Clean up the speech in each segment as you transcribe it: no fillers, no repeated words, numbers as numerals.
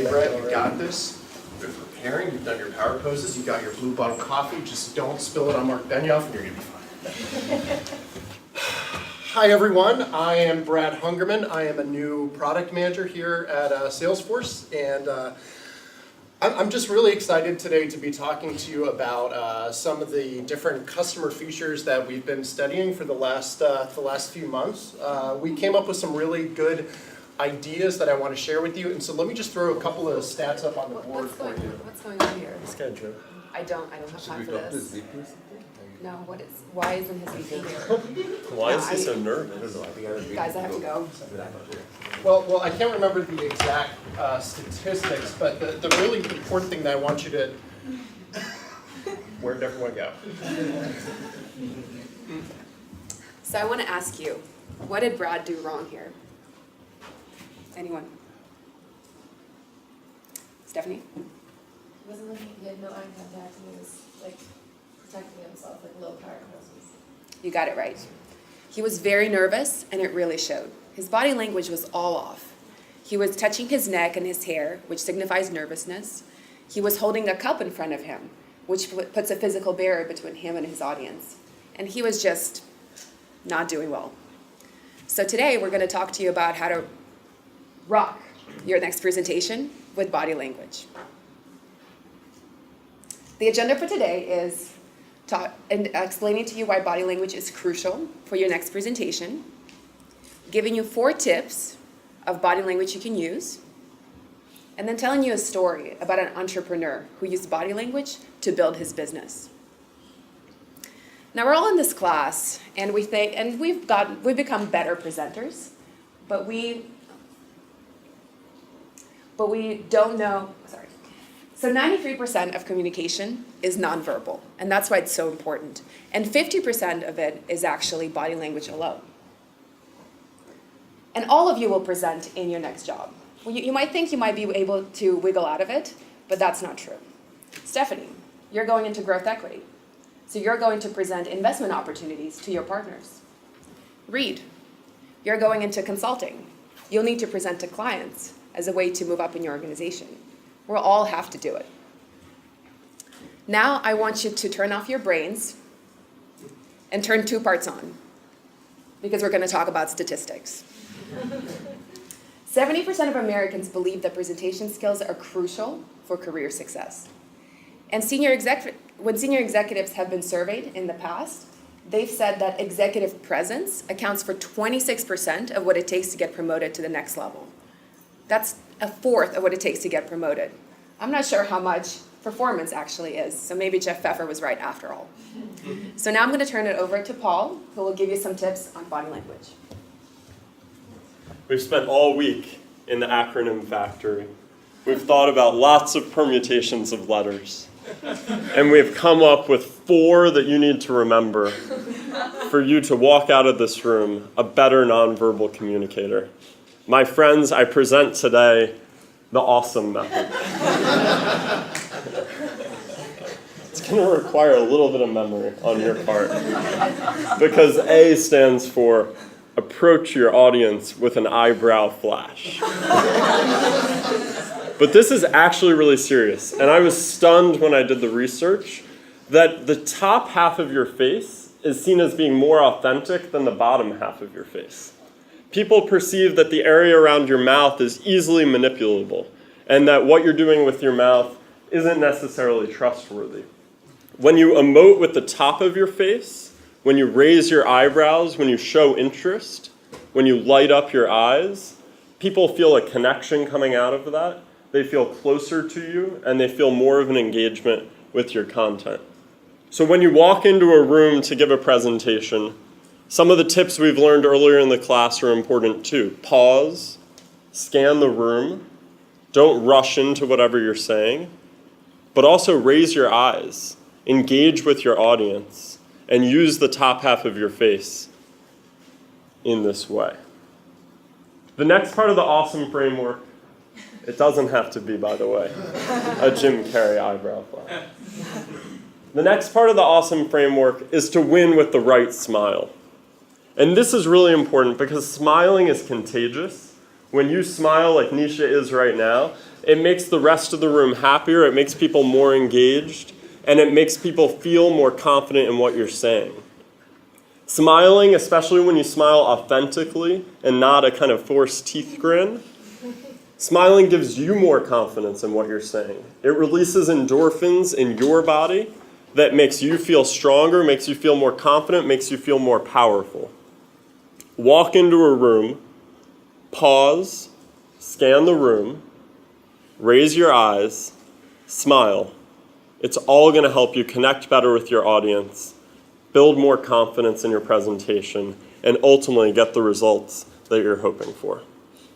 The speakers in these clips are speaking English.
Brett, you got this. You've been preparing, you've done your power poses, you got your blue bottle coffee, just don't spill it on Mark Benioff and you're gonna be fine. Hi everyone, I am Brad Hungerman. I am a new product manager here at Salesforce, and I'm just really excited today to be talking to you about some of the different customer features that we've been studying for the last few months. We came up with some really good ideas that I want to share with you, and so let me just throw a couple of stats up on the board for you. What's going on here? Schedule. I don't have time for this. No, why isn't his VP here? Why is he so nervous? Guys, I have to go. Well, I can't remember the exact statistics, but the really important thing that I want you to, where'd everyone go? So I want to ask you, what did Brad do wrong here? Anyone? Stephanie? He wasn't looking, he had no eye contact, and he was like protecting himself, like low power poses. You got it right. He was very nervous, and it really showed. His body language was all off. He was touching his neck and his hair, which signifies nervousness. He was holding a cup in front of him, which puts a physical barrier between him and his audience. And he was just not doing well. So today, we're going to talk to you about how to rock your next presentation with body language. The agenda for today is explaining to you why body language is crucial for your next presentation, giving you 4 tips of body language you can use, and then telling you a story about an entrepreneur who used body language to build his business. Now we're all in this class, and we've become better presenters, but we don't know. So 93% of communication is nonverbal, and that's why it's so important. And 50% of it is actually body language alone. And all of you will present in your next job. Well, you might think you might be able to wiggle out of it, but that's not true. Stephanie, you're going into growth equity. So you're going to present investment opportunities to your partners. Reed, you're going into consulting. You'll need to present to clients as a way to move up in your organization. We'll all have to do it. Now I want you to turn off your brains and turn 2 parts on, because we're going to talk about statistics. 70% of Americans believe that presentation skills are crucial for career success. And when senior executives have been surveyed in the past, they've said that executive presence accounts for 26% of what it takes to get promoted to the next level. That's a fourth of what it takes to get promoted. I'm not sure how much performance actually is, so maybe Jeff Pfeffer was right after all. So now I'm going to turn it over to Paul, who will give you some tips on body language. We've spent all week in the acronym factory. We've thought about lots of permutations of letters. And we've come up with 4 that you need to remember for you to walk out of this room a better nonverbal communicator. My friends, I present today the awesome method. It's going to require a little bit of memory on your part, because A stands for approach your audience with an eyebrow flash. But this is actually really serious, and I was stunned when I did the research that the top half of your face is seen as being more authentic than the bottom half of your face. People perceive that the area around your mouth is easily manipulable, and that what you're doing with your mouth isn't necessarily trustworthy. When you emote with the top of your face, when you raise your eyebrows, when you show interest, when you light up your eyes, people feel a connection coming out of that. They feel closer to you, and they feel more of an engagement with your content. So when you walk into a room to give a presentation, some of the tips we've learned earlier in the class are important too. Pause, scan the room, don't rush into whatever you're saying, but also raise your eyes, engage with your audience, and use the top half of your face in this way. The next part of the awesome framework, it doesn't have to be, by the way, a Jim Carrey eyebrow flash. The next part of the awesome framework is to win with the right smile. And this is really important because smiling is contagious. When you smile like Nisha is right now, it makes the rest of the room happier, it makes people more engaged, and it makes people feel more confident in what you're saying. Smiling, especially when you smile authentically and not a kind of forced teeth grin, smiling gives you more confidence in what you're saying. It releases endorphins in your body that makes you feel stronger, makes you feel more confident, makes you feel more powerful. Walk into a room, pause, scan the room, raise your eyes, smile. It's all going to help you connect better with your audience, build more confidence in your presentation, and ultimately get the results that you're hoping for.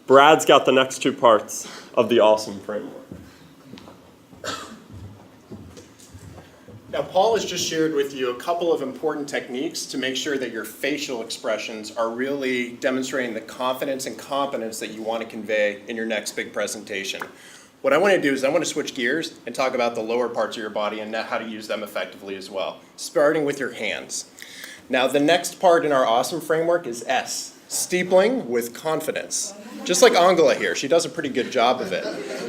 Brad's got the next two parts of the awesome framework. Now, Paul has just shared with you a couple of important techniques to make sure that your facial expressions are really demonstrating the confidence and competence that you want to convey in your next big presentation. What I want to do is I want to switch gears and talk about the lower parts of your body and how to use them effectively as well, starting with your hands. Now, the next part in our awesome framework is S, steepling with confidence. Just like Angela here, she does a pretty good job of it.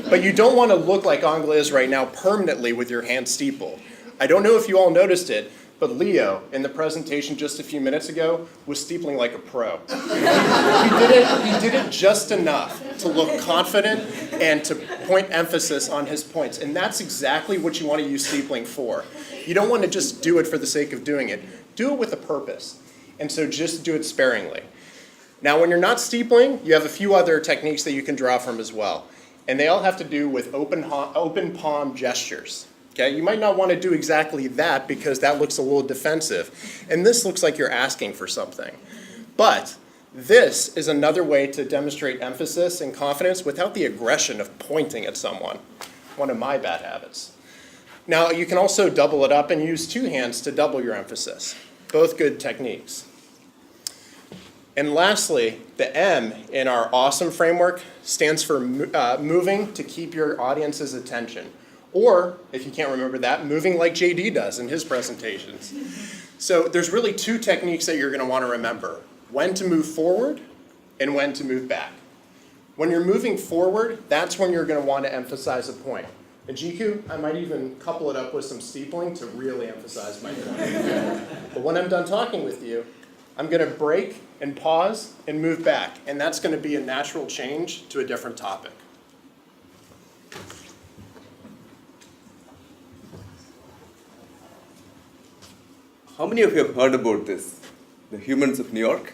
But you don't want to look like Angela is right now permanently with your hands steepled. I don't know if you all noticed it, but Leo, in the presentation just a few minutes ago, was steepling like a pro. He did it just enough to look confident and to point emphasis on his points. And that's exactly what you want to use steepling for. You don't want to just do it for the sake of doing it. Do it with a purpose. And so just do it sparingly. Now, when you're not steepling, you have a few other techniques that you can draw from as well. And they all have to do with open palm gestures. Okay, you might not want to do exactly that because that looks a little defensive. And this looks like you're asking for something. But this is another way to demonstrate emphasis and confidence without the aggression of pointing at someone. One of my bad habits. Now, you can also double it up and use two hands to double your emphasis. Both good techniques. And lastly, the M in our awesome framework stands for moving to keep your audience's attention. Or, if you can't remember that, moving like JD does in his presentations. So there's really two techniques that you're going to want to remember. When to move forward and when to move back. When you're moving forward, that's when you're going to want to emphasize a point. And GQ, I might even couple it up with some steepling to really emphasize my point. But when I'm done talking with you, I'm going to break and pause and move back. And that's going to be a natural change to a different topic. How many of you have heard about this? The Humans of New York?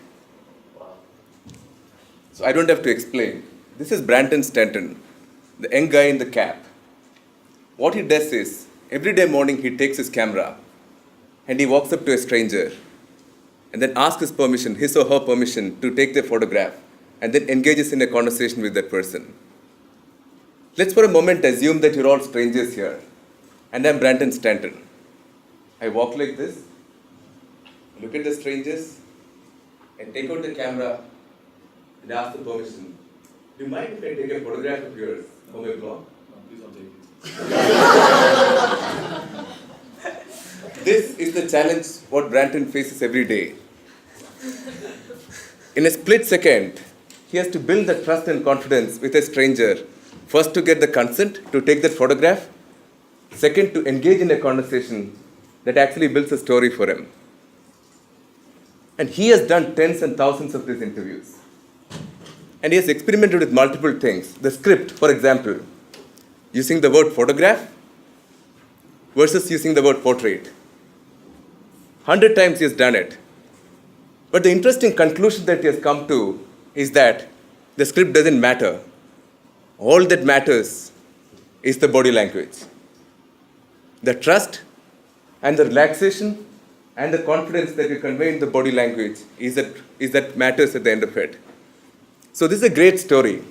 So I don't have to explain. This is Brandon Stanton, the young guy in the cap. What he does is, every day morning he takes his camera and he walks up to a stranger and then asks his permission, his or her permission, to take their photograph and then engages in a conversation with that person. Let's for a moment assume that you're all strangers here and I'm Brandon Stanton. I walk like this, look at the strangers, and take out the camera and ask the permission. Do you mind if I take a photograph of yours for my blog? No, please don't take it. This is the challenge what Brandon faces every day. In a split second, he has to build the trust and confidence with a stranger. First to get the consent to take that photograph. Second to engage in a conversation that actually builds a story for him. And he has done tens and thousands of these interviews. And he has experimented with multiple things. The script, for example, using the word photograph versus using the word portrait. 100 times he has done it. But the interesting conclusion that he has come to is that the script doesn't matter. All that matters is the body language. The trust and the relaxation and the confidence that you convey in the body language is that matters at the end of it. So this is a great story.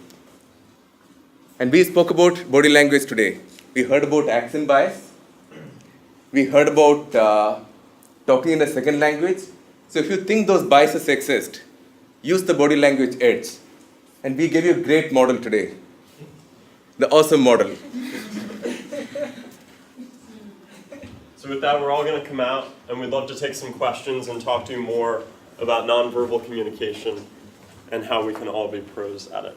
And we spoke about body language today. We heard about accent bias. We heard about talking in a second language. So if you think those biases exist, use the body language edge. And we gave you a great model today. The awesome model. So with that, we're all going to come out, and we'd love to take some questions and talk to you more about nonverbal communication and how we can all be pros at it.